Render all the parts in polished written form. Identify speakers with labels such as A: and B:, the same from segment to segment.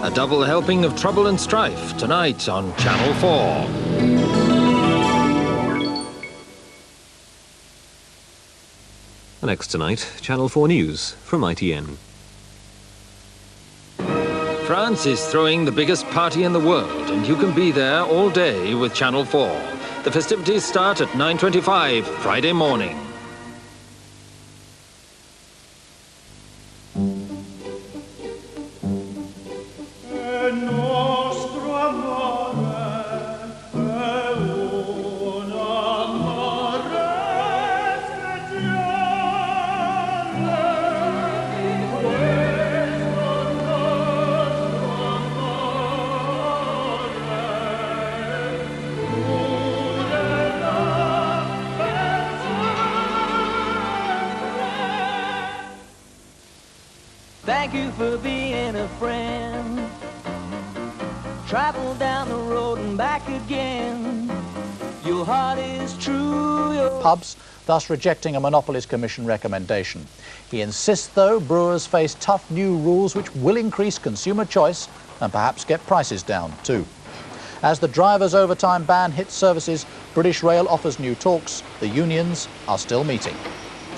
A: A double helping of trouble and strife tonight on Channel 4.
B: Next tonight, Channel 4 News from ITN.
A: France is throwing the biggest party in the world, and you can be there all day with Channel 4. The festivities start at 9:25 Friday morning.
C: Thank you for being a friend. Travel down the road and back again. Your heart is true.
D: Pubs, thus rejecting a Monopolies Commission recommendation. He insists, though, brewers face tough new rules which will increase consumer choice and perhaps get prices down, too. As the drivers' overtime ban hits services, British Rail offers new talks. The unions are still meeting.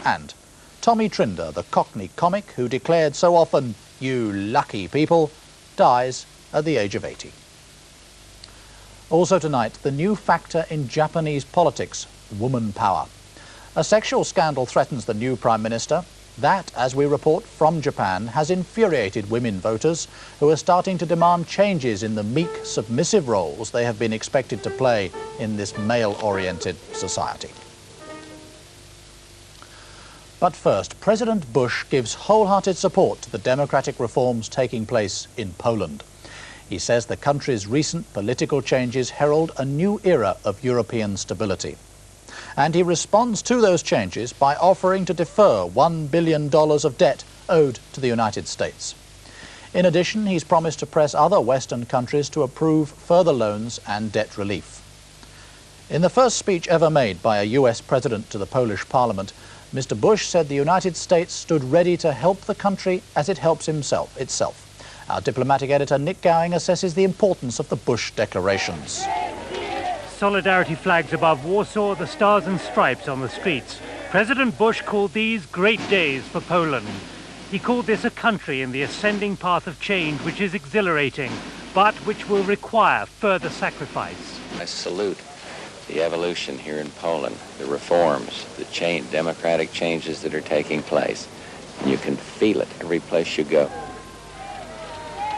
D: And Tommy Trinder, the Cockney comic who declared so often, "You lucky people," dies at the age of 80. Also tonight, the new factor in Japanese politics, woman power. A sexual scandal threatens the new Prime Minister. That, as we report from Japan, has infuriated women voters who are starting to demand changes in the meek, submissive roles they have been expected to play in this male-oriented society. But first, President Bush gives wholehearted support to the democratic reforms taking place in Poland. He says the country's recent political changes herald a new era of European stability. And he responds to those changes by offering to defer $1 billion of debt owed to the United States. In addition, he's promised to press other Western countries to approve further loans and debt relief. In the first speech ever made by a US president to the Polish parliament, Mr. Bush said the United States stood ready to help the country as it helps itself. Our diplomatic editor Nick Gowing assesses the importance of the Bush declarations.
E: Solidarity flags above Warsaw, the stars and stripes on the streets. President Bush called these great days for Poland. He called this a country in the ascending path of change which is exhilarating, but which will require further sacrifice.
F: I salute the evolution here in Poland, the reforms, the democratic changes that are taking place. And you can feel it every place you go.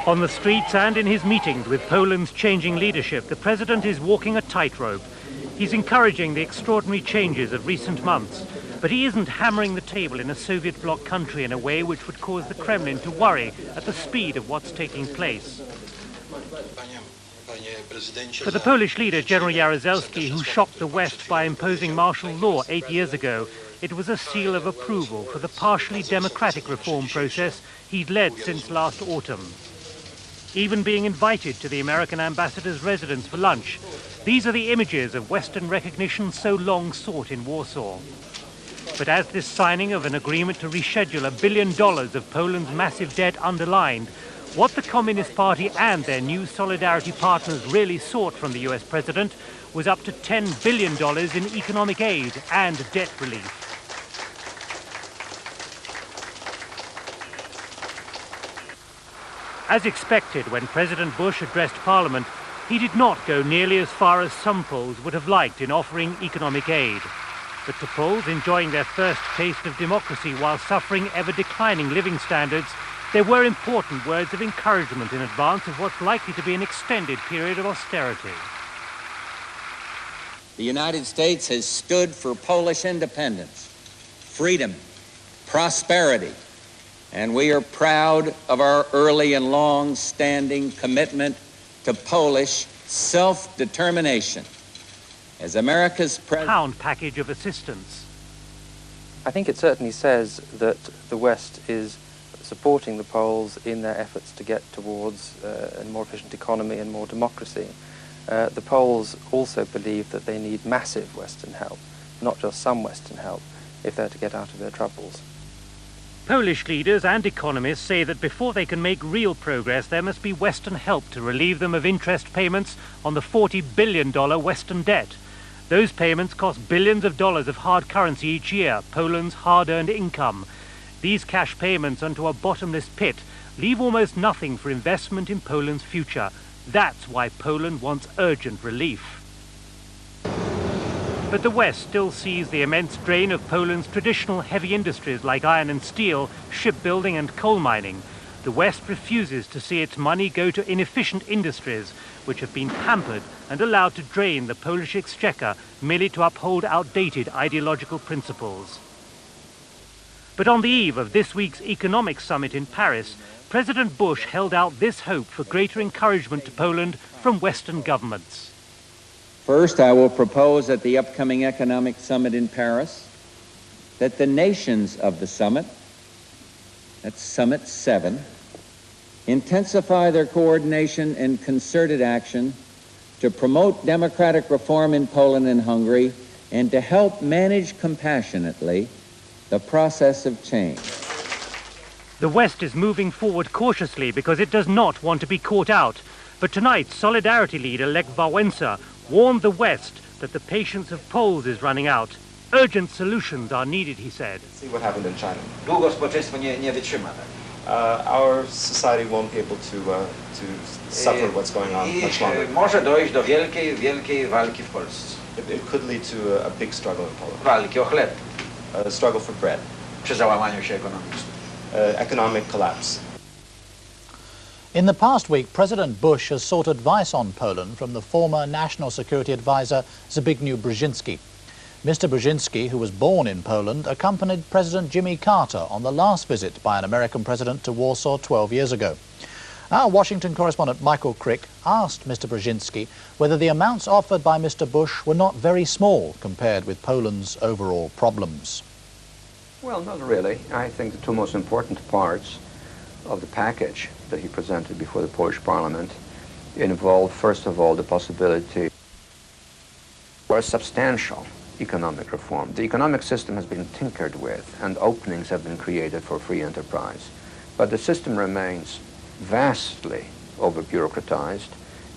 E: On the streets and in his meetings with Poland's changing leadership, the president is walking a tightrope. He's encouraging the extraordinary changes of recent months, but he isn't hammering the table in a Soviet bloc country in a way which would cause the Kremlin to worry at the speed of what's taking place. For the Polish leader, General Jaruzelski, who shocked the West by imposing martial law 8 years ago, it was a seal of approval for the partially democratic reform process he'd led since last autumn. Even being invited to the American ambassador's residence for lunch, these are the images of Western recognition so long sought in Warsaw. But as this signing of an agreement to reschedule $1 billion of Poland's massive debt underlined, what the Communist Party and their new solidarity partners really sought from the US president was up to $10 billion in economic aid and debt relief. As expected, when President Bush addressed Parliament, he did not go nearly as far as some Poles would have liked in offering economic aid. But to Poles enjoying their first taste of democracy while suffering ever-declining living standards, there were important words of encouragement in advance of what's likely to be an extended period of austerity.
F: The United States has stood for Polish independence, freedom, prosperity, and we are proud of our early and long-standing commitment to Polish self-determination. As America's
E: pound package of assistance.
G: I think it certainly says that the West is supporting the Poles in their efforts to get towards a more efficient economy and more democracy. The Poles also believe that they need massive Western help, not just some Western help, if they're to get out of their troubles.
E: Polish leaders and economists say that before they can make real progress, there must be Western help to relieve them of interest payments on the $40 billion Western debt. Those payments cost billions of dollars of hard currency each year, Poland's hard-earned income. These cash payments onto a bottomless pit leave almost nothing for investment in Poland's future. That's why Poland wants urgent relief. But the West still sees the immense drain of Poland's traditional heavy industries like iron and steel, shipbuilding and coal mining. The West refuses to see its money go to inefficient industries, which have been hampered and allowed to drain the Polish exchequer merely to uphold outdated ideological principles. But on the eve of this week's economic summit in Paris, President Bush held out this hope for greater encouragement to Poland from Western governments.
F: First, I will propose at the upcoming economic summit in Paris that the nations of the summit, that's Summit 7, intensify their coordination and concerted action to promote democratic reform in Poland and Hungary and to help manage compassionately the process of change.
E: The West is moving forward cautiously because it does not want to be caught out. But tonight, Solidarity leader Lech Walesa warned the West that the patience of Poles is running out. Urgent solutions are needed, he said.
H: See what happened in China.
I: Our society won't be able to suffer what's going on much longer. It could lead to a big struggle in Poland. A struggle for bread. Economic collapse.
D: In the past week, President Bush has sought advice on Poland from the former National Security Advisor Zbigniew Brzezinski. Mr. Brzezinski, who was born in Poland, accompanied President Jimmy Carter on the last visit by an American president to Warsaw 12 years ago. Our Washington correspondent Michael Crick asked Mr. Brzezinski whether the amounts offered by Mr. Bush were not very small compared with Poland's overall problems.
J: Well, not really. I think the two most important parts of the package that he presented before the Polish Parliament involved, first of all, the possibility for a substantial economic reform. The economic system has been tinkered with and openings have been created for free enterprise. But the system remains vastly over-bureaucratized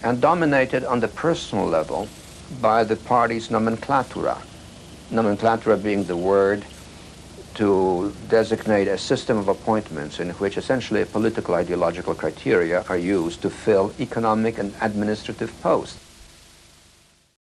J: and dominated on the personal level by the party's nomenclatura. Nomenclatura being the word to designate a system of appointments in which essentially political ideological criteria are used to fill economic and administrative posts.